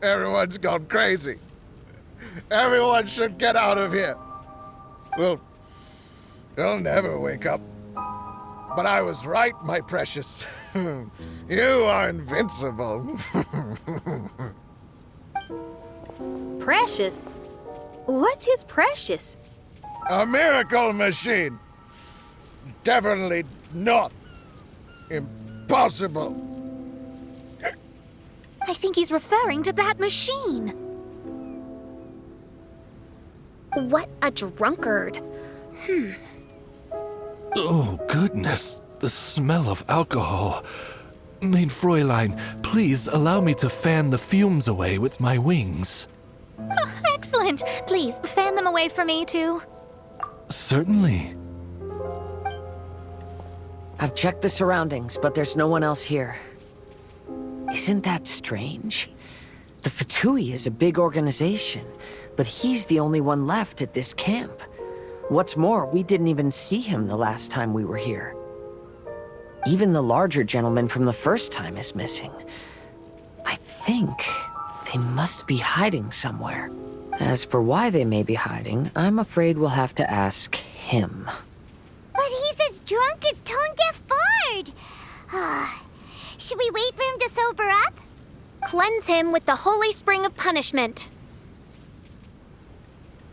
Everyone's gone crazy. Everyone should get out of here. We'll never wake up. But I was right, my precious. You are invincible. Precious? What's his precious? A miracle machine. Definitely not impossible. I think he's referring to that machine. What a drunkard. Oh, goodness. The smell of alcohol. Mein Fräulein, please allow me to fan the fumes away with my wings. Excellent. Please, fan them away from me, too. Certainly. I've checked the surroundings, but there's no one else here. Isn't that strange? The Fatui is a big organization, but he's the only one left at this camp. What's more, we didn't even see him the last time we were here. Even the larger gentleman from the first time is missing. I think they must be hiding somewhere. As for why they may be hiding, I'm afraid we'll have to ask him. But he's as drunk as tone-deaf Bard! Should we wait for him to sober up? Cleanse him with the holy spring of punishment.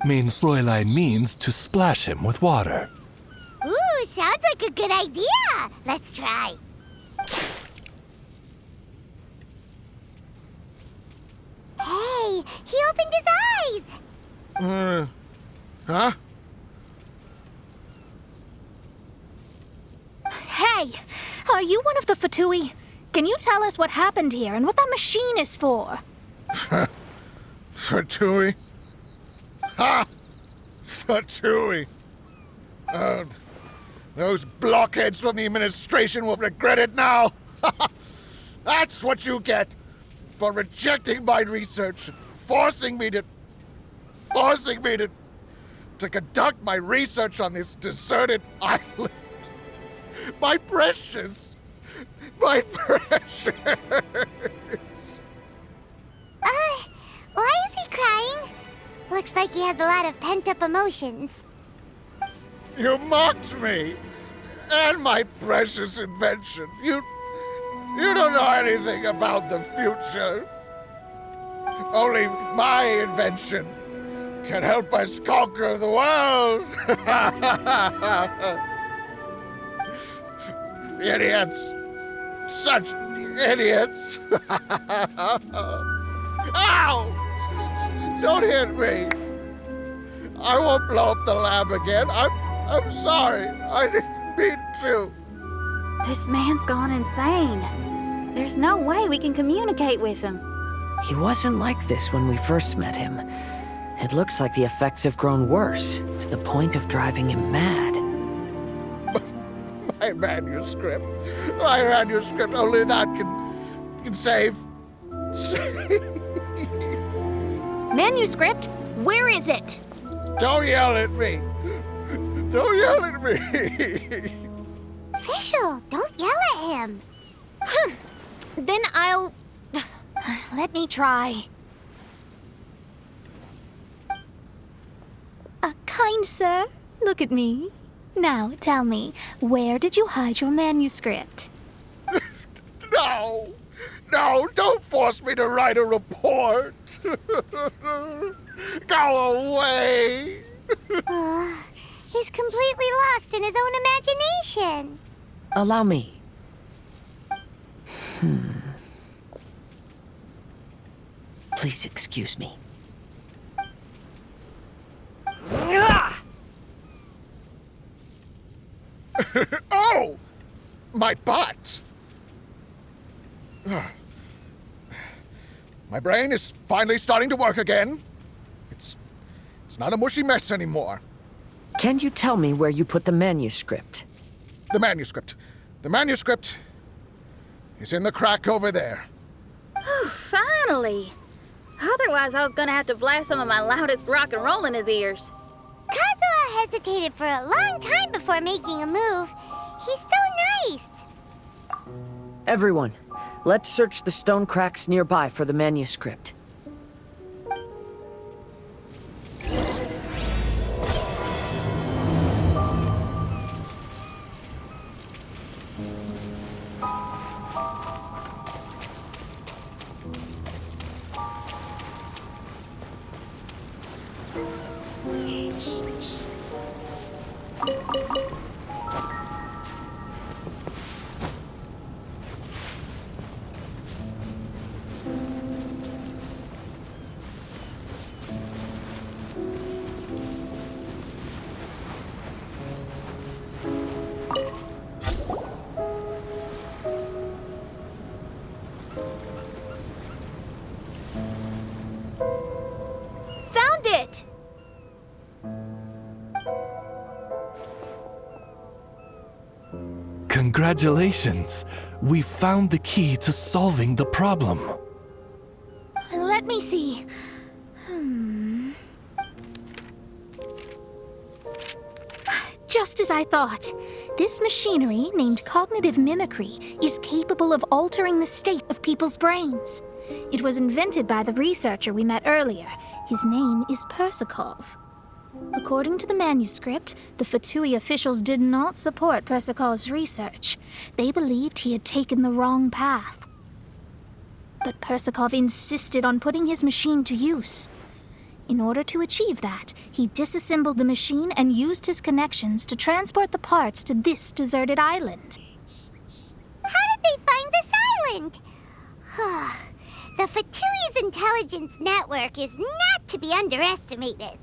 Mein Fräulein means to splash him with water. Ooh, sounds like a good idea! Let's try. Hey, he opened his eyes! Huh? Hey, are you one of the Fatui? Can you tell us what happened here and what that machine is for? Fatui? Ha! Fatui! Those blockheads from the administration will regret it now! That's what you get for rejecting my research, forcing me to conduct my research on this deserted island. My precious! My precious! Why is he crying? Looks like he has a lot of pent-up emotions. You mocked me! And my precious invention. You don't know anything about the future. Only my invention can help us conquer the world! Idiots! Such idiots! Ow! Don't hit me! I won't blow up the lab again. I'm sorry. I didn't mean to. This man's gone insane. There's no way we can communicate with him. He wasn't like this when we first met him. It looks like the effects have grown worse, to the point of driving him mad. My manuscript. My manuscript. Only that can save. Manuscript? Where is it? Don't yell at me. Don't yell at me. Official, don't yell at him. Then I'll... Let me try. Kind sir, look at me. Now, tell me, where did you hide your manuscript? No, don't force me to write a report. Go away. He's completely lost in his own imagination. Allow me. Please excuse me. Oh! My butt! My brain is finally starting to work again. It's not a mushy mess anymore. Can you tell me where you put the manuscript? The manuscript. The manuscript is in the crack over there. Finally! Otherwise, I was gonna have to blast some of my loudest rock and roll in his ears. Kazuha hesitated for a long time before making a move. He's so nice. Everyone, let's search the stone cracks nearby for the manuscript. Found it! Congratulations! We found the key to solving the problem. Let me see. Just as I thought. This machinery, named cognitive mimicry, is capable of altering the state of people's brains. It was invented by the researcher we met earlier. His name is Persakov. According to the manuscript, the Fatui officials did not support Persakov's research. They believed he had taken the wrong path. But Persakov insisted on putting his machine to use. In order to achieve that, he disassembled the machine and used his connections to transport the parts to this deserted island. How did they find this island? The Fatui's intelligence network is not to be underestimated.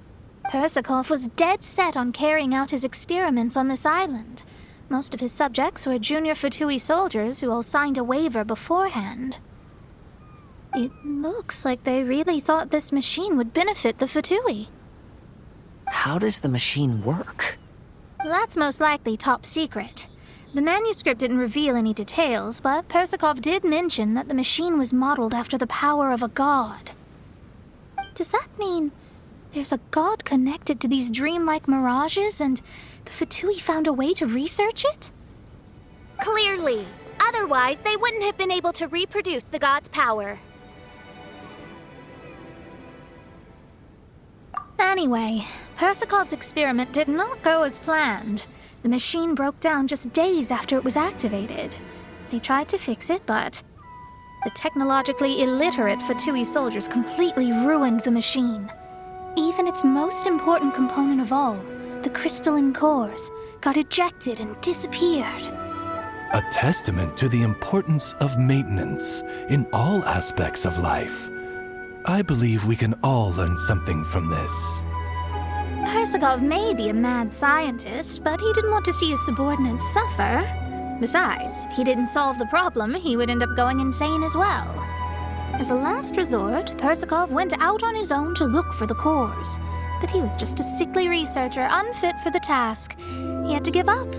Persakov was dead set on carrying out his experiments on this island. Most of his subjects were junior Fatui soldiers who all signed a waiver beforehand. It looks like they really thought this machine would benefit the Fatui. How does the machine work? That's most likely top secret. The manuscript didn't reveal any details, but Persakov did mention that the machine was modeled after the power of a god. Does that mean there's a god connected to these dreamlike mirages, and the Fatui found a way to research it? Clearly. Otherwise, they wouldn't have been able to reproduce the god's power. Anyway, Persakov's experiment did not go as planned. The machine broke down just days after it was activated. They tried to fix it, but the technologically illiterate Fatui soldiers completely ruined the machine. Even its most important component of all, the crystalline cores, got ejected and disappeared. A testament to the importance of maintenance in all aspects of life. I believe we can all learn something from this. Persakov may be a mad scientist, but he didn't want to see his subordinates suffer. Besides, if he didn't solve the problem, he would end up going insane as well. As a last resort, Persakov went out on his own to look for the cores. But he was just a sickly researcher, unfit for the task. He had to give up.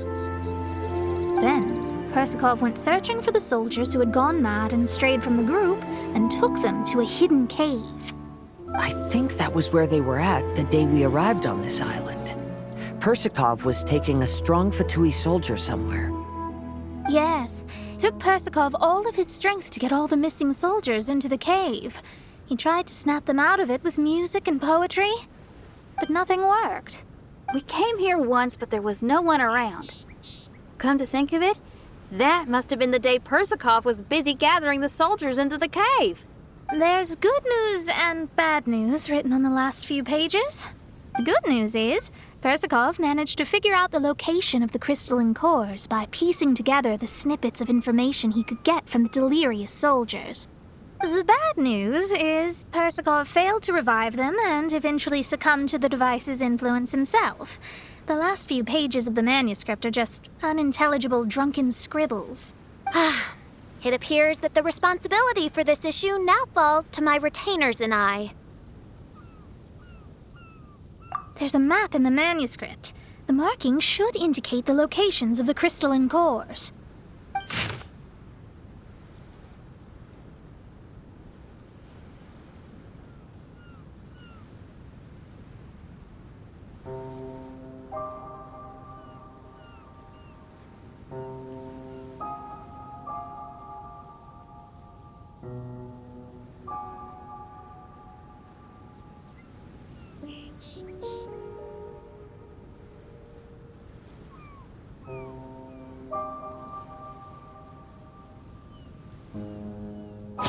Then, Persakov went searching for the soldiers who had gone mad and strayed from the group, and took them to a hidden cave. I think that was where they were at the day we arrived on this island. Persakov was taking a strong Fatui soldier somewhere. Yes, it took Persakov all of his strength to get all the missing soldiers into the cave. He tried to snap them out of it with music and poetry, but nothing worked. We came here once, but there was no one around. Come to think of it, that must have been the day Persakov was busy gathering the soldiers into the cave. There's good news and bad news written on the last few pages. The good news is, Persakov managed to figure out the location of the crystalline cores by piecing together the snippets of information he could get from the delirious soldiers. The bad news is Persakov failed to revive them and eventually succumbed to the device's influence himself. The last few pages of the manuscript are just unintelligible drunken scribbles. It appears that the responsibility for this issue now falls to my retainers and I. There's a map in the manuscript. The markings should indicate the locations of the crystalline cores.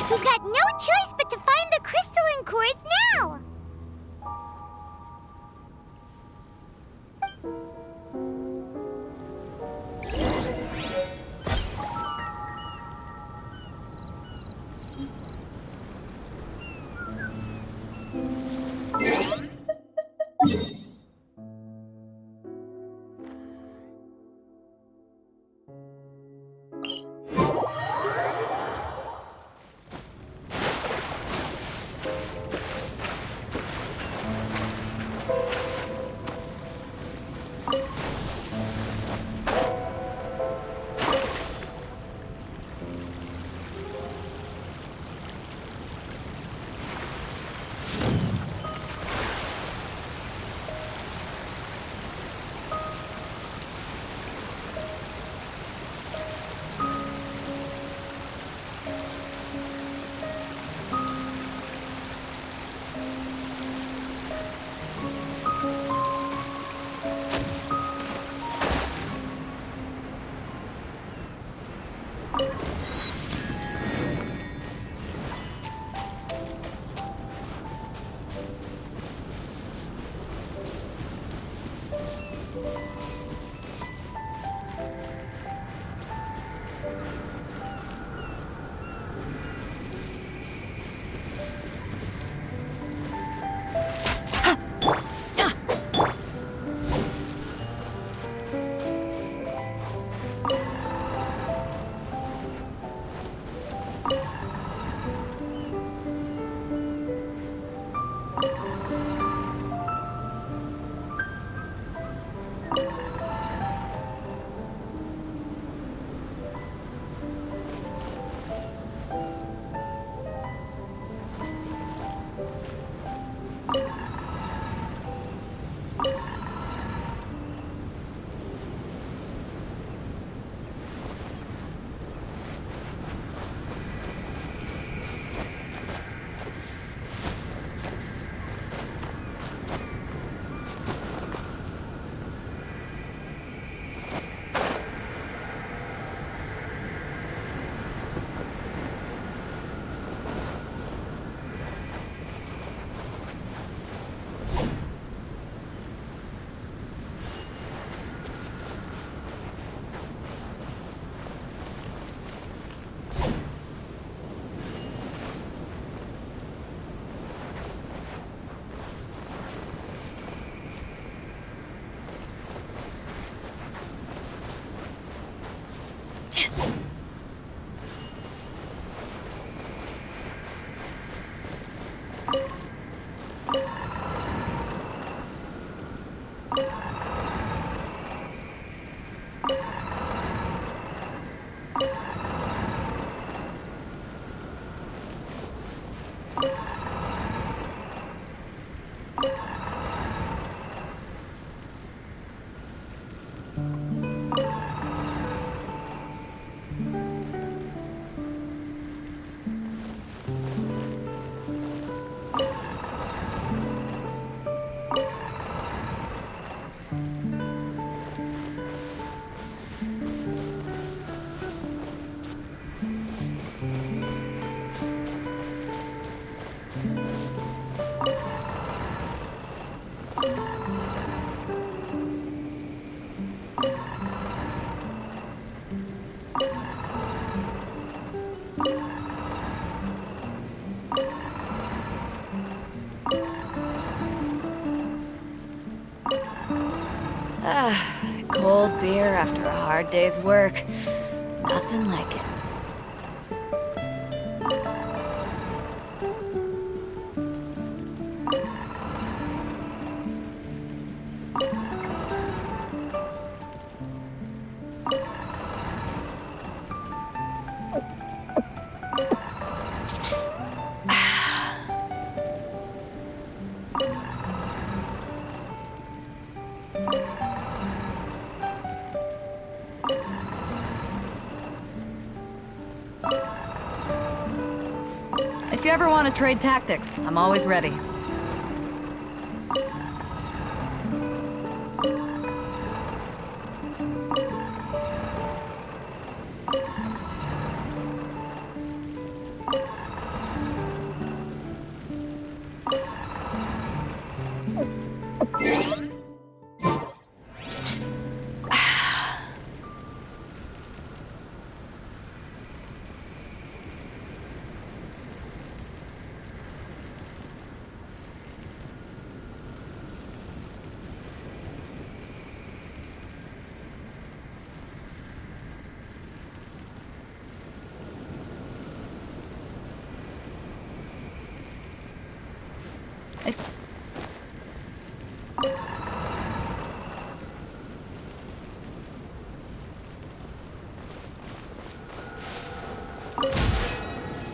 We've got no choice but to find the crystalline cores now! Cold beer after a hard day's work. Nothing like it. If you ever want to trade tactics, I'm always ready.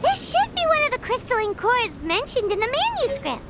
This should be one of the crystalline cores mentioned in the manuscript.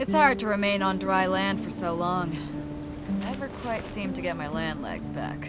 It's hard to remain on dry land for so long. Never quite seem to get my land legs back.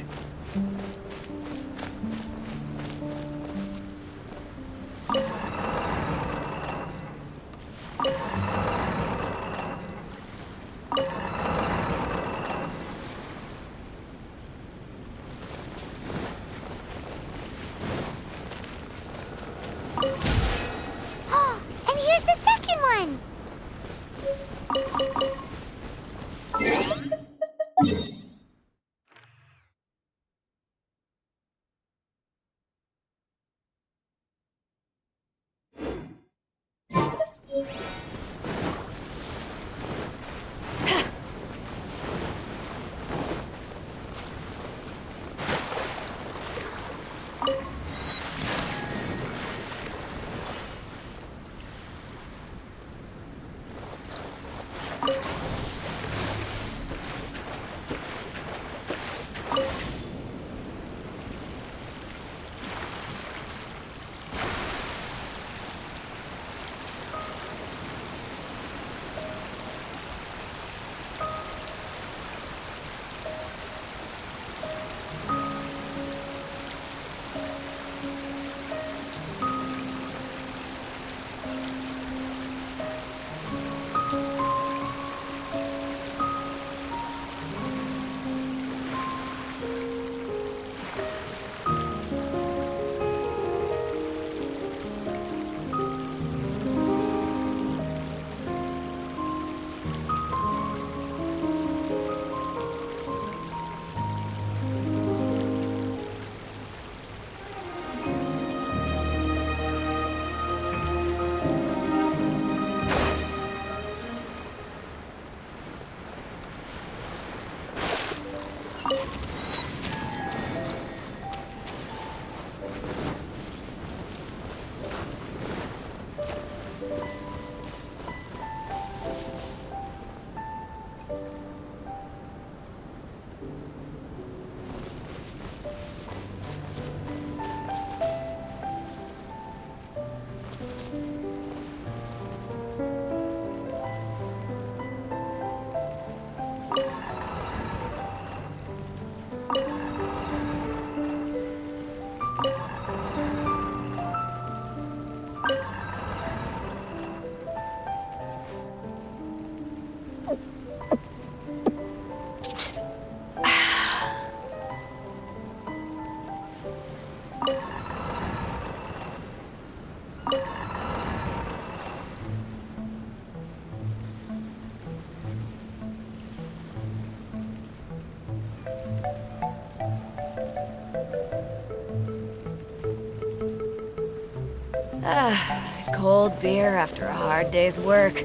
Cold beer after a hard day's work.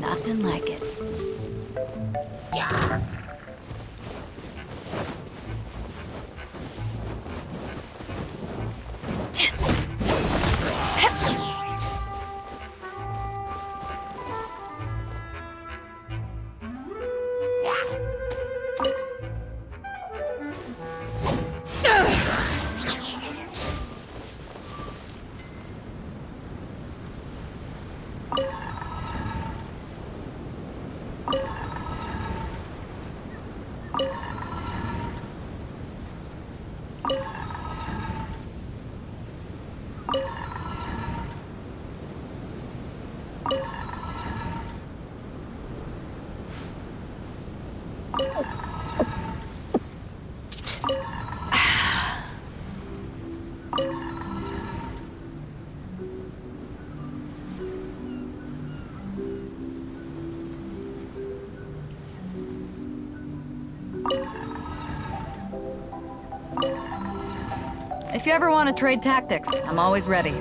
Nothing like it. If you ever want to trade tactics, I'm always ready.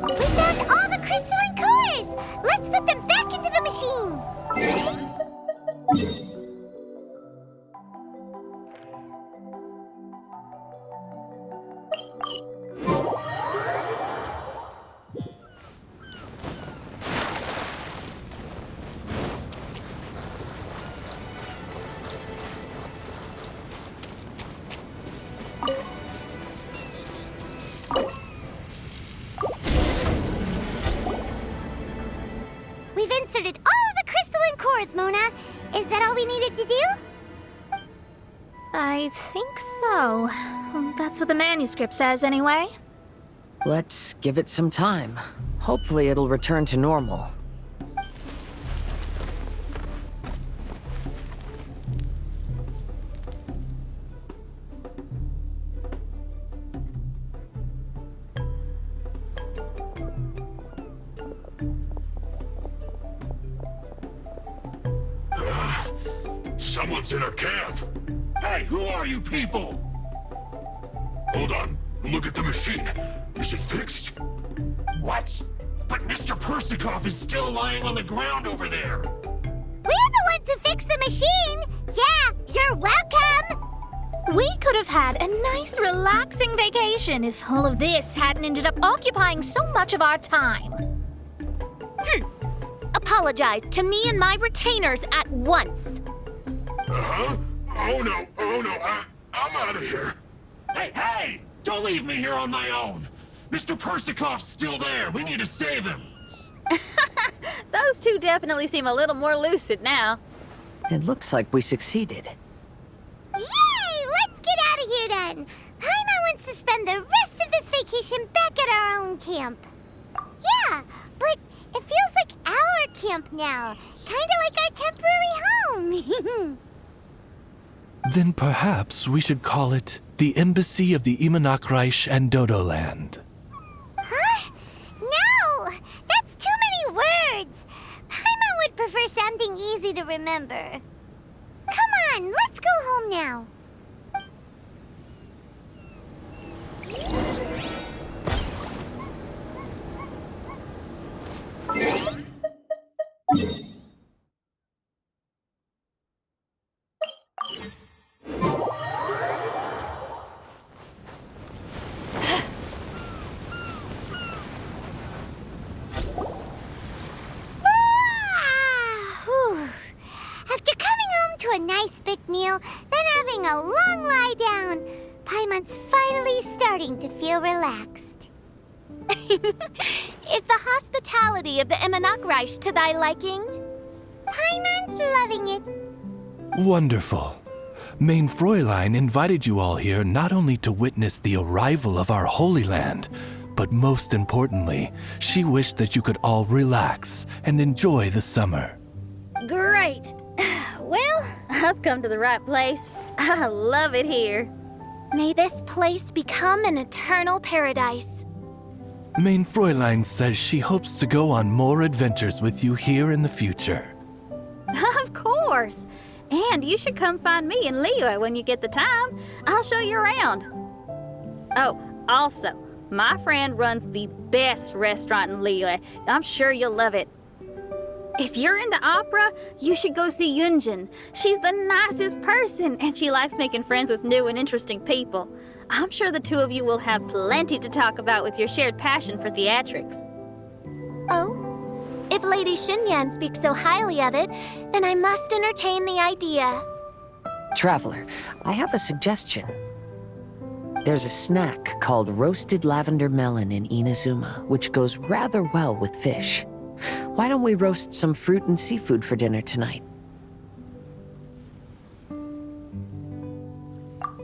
We found all the crystalline cores! Let's put them back into the machine! We've inserted all the crystalline cores, Mona. Is that all we needed to do? I think so. That's what the manuscript says, anyway. Let's give it some time. Hopefully it'll return to normal. Someone's in a camp! Hey, who are you people? Hold on, look at the machine. Is it fixed? What? But Mr. Persikov is still lying on the ground over there! We're the ones who fixed the machine! Yeah, you're welcome! We could have had a nice, relaxing vacation if all of this hadn't ended up occupying so much of our time. Apologize to me and my retainers at once. Uh-huh? Oh no, I'm out of here. Hey! Don't leave me here on my own! Mr. Persikov's still there! We need to save him! Those two definitely seem a little more lucid now. It looks like we succeeded. Yay! Let's get out of here then. Paimon wants to spend the rest of this vacation back at our own camp. Yeah, but it feels like our camp now. Kinda like our temporary home. Then perhaps we should call it the Embassy of the Imanakreich and Dodoland. Huh? No! That's too many words! Paimon would prefer something easy to remember. Come on, let's go home now. After coming home to a nice big meal, then having a long lie down, Paimon's finally starting to feel relaxed. Is the hospitality of the Imanakreich to thy liking? Paimon's loving it. Wonderful. Main Fräulein invited you all here not only to witness the arrival of our Holy Land, but most importantly, she wished that you could all relax and enjoy the summer. Great. Well, I've come to the right place. I love it here. May this place become an eternal paradise. Main Fräulein says she hopes to go on more adventures with you here in the future. Of course. And you should come find me and Leo when you get the time. I'll show you around. Oh, also, my friend runs the best restaurant in Lille. I'm sure you'll love it. If you're into opera, you should go see Yunjin. She's the nicest person, and she likes making friends with new and interesting people. I'm sure the two of you will have plenty to talk about with your shared passion for theatrics. Oh? If Lady Xinyan speaks so highly of it, then I must entertain the idea. Traveler, I have a suggestion. There's a snack called roasted lavender melon in Inazuma, which goes rather well with fish. Why don't we roast some fruit and seafood for dinner tonight?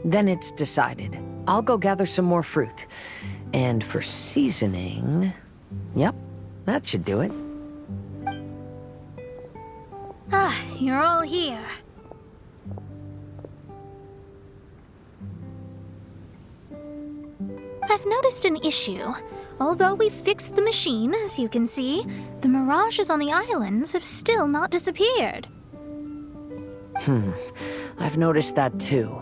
Then it's decided. I'll go gather some more fruit. And for seasoning... Yep, that should do it. Ah, you're all here. I've noticed an issue. Although we've fixed the machine, as you can see, the mirages on the islands have still not disappeared. I've noticed that too.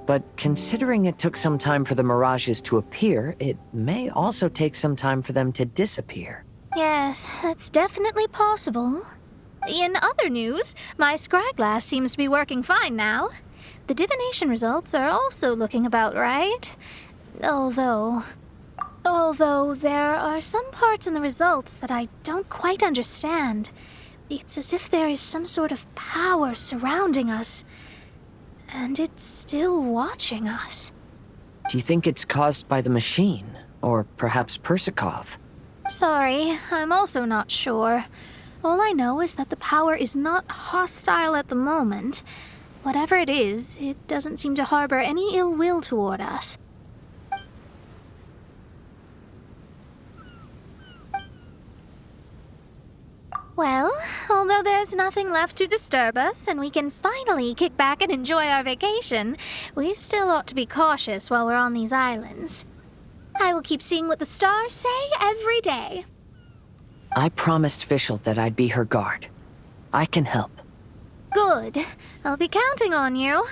But considering it took some time for the mirages to appear, it may also take some time for them to disappear. Yes, that's definitely possible. In other news, my scryglass seems to be working fine now. The divination results are also looking about right. Although there are some parts in the results that I don't quite understand. It's as if there is some sort of power surrounding us, and it's still watching us. Do you think it's caused by the machine? Or perhaps Persikov? Sorry, I'm also not sure. All I know is that the power is not hostile at the moment. Whatever it is, it doesn't seem to harbor any ill will toward us. Well, although there's nothing left to disturb us and we can finally kick back and enjoy our vacation, we still ought to be cautious while we're on these islands. I will keep seeing what the stars say every day. I promised Fischl that I'd be her guard. I can help. Good. I'll be counting on you.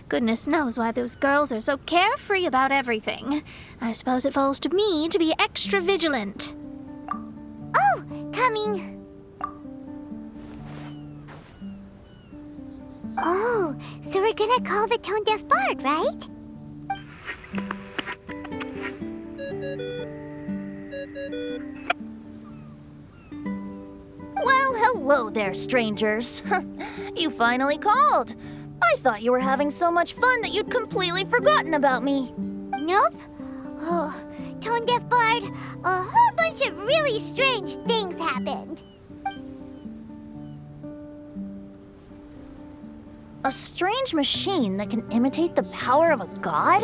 Goodness knows why those girls are so carefree about everything. I suppose it falls to me to be extra vigilant. Oh, coming. Oh, so we're gonna call the tone-deaf bard, right? Well, hello there, strangers. You finally called. I thought you were having so much fun that you'd completely forgotten about me. Nope. Oh, tone-deaf bard, a whole bunch of really really strange things happened. A strange machine that can imitate the power of a god?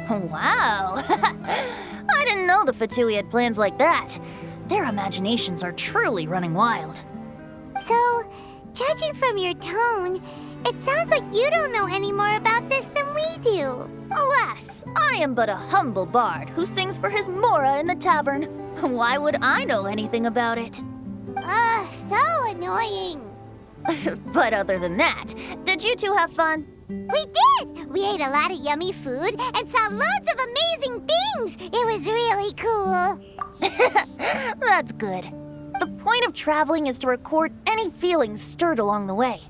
Wow! I didn't know the Fatui had plans like that. Their imaginations are truly running wild. So, judging from your tone, it sounds like you don't know any more about this than we do. Alas, I am but a humble bard who sings for his Mora in the tavern. Why would I know anything about it? Ugh, so annoying. But other than that, did you two have fun? We did! We ate a lot of yummy food and saw loads of amazing things! It was really cool! That's good. The point of traveling is to record any feelings stirred along the way.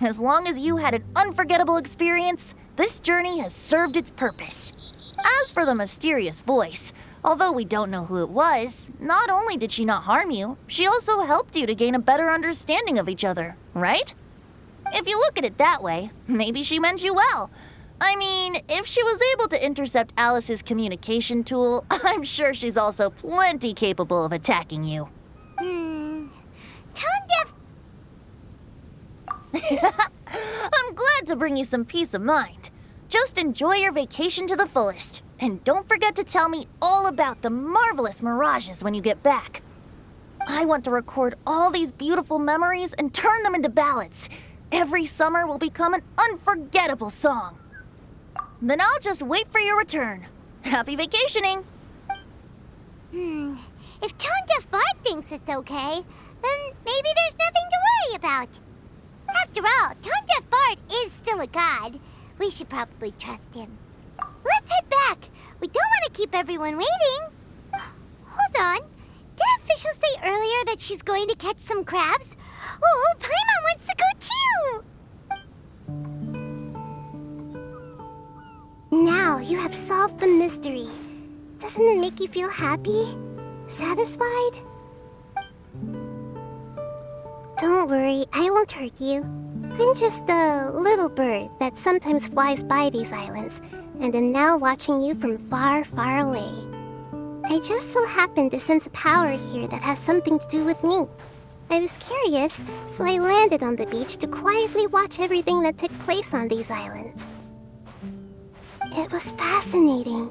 As long as you had an unforgettable experience, this journey has served its purpose. As for the mysterious voice, although we don't know who it was, not only did she not harm you, she also helped you to gain a better understanding of each other, right? If you look at it that way, maybe she meant you well. I mean, if she was able to intercept Alice's communication tool, I'm sure she's also plenty capable of attacking you. Tone deaf. I'm glad to bring you some peace of mind. Just enjoy your vacation to the fullest. And don't forget to tell me all about the marvelous mirages when you get back. I want to record all these beautiful memories and turn them into ballads. Every summer will become an unforgettable song. Then I'll just wait for your return. Happy vacationing! If Tone Deaf Bard thinks it's okay, then maybe there's nothing to worry about. After all, Tone Deaf Bard is still a god. We should probably trust him. Let's head back. We don't want to keep everyone waiting. Hold on. Did officials say earlier that she's going to catch some crabs? Oh, Paimon wants to go too! Now you have solved the mystery. Doesn't it make you feel happy? Satisfied? Don't worry, I won't hurt you. I'm just a little bird that sometimes flies by these islands, and am now watching you from far, far away. I just so happened to sense a power here that has something to do with me. I was curious, so I landed on the beach to quietly watch everything that took place on these islands. It was fascinating.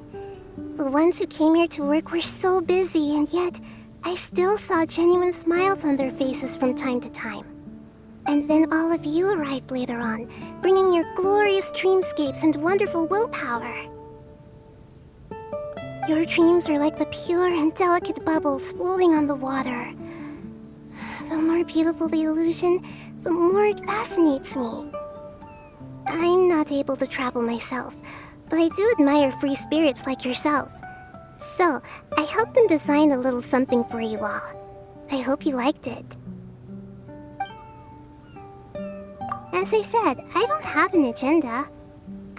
The ones who came here to work were so busy, and yet I still saw genuine smiles on their faces from time to time. And then all of you arrived later on, bringing your glorious dreamscapes and wonderful willpower. Your dreams are like the pure and delicate bubbles floating on the water. The more beautiful the illusion, the more it fascinates me. I'm not able to travel myself, but I do admire free spirits like yourself. So, I helped them design a little something for you all. I hope you liked it. As I said, I don't have an agenda.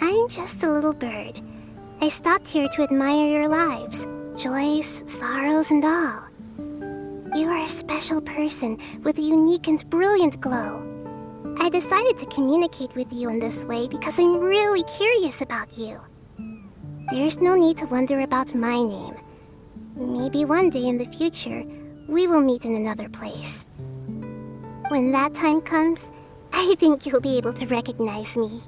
I'm just a little bird. I stopped here to admire your lives, joys, sorrows, and all. You are a special person with a unique and brilliant glow. I decided to communicate with you in this way because I'm really curious about you. There's no need to wonder about my name. Maybe one day in the future, we will meet in another place. When that time comes, I think you'll be able to recognize me.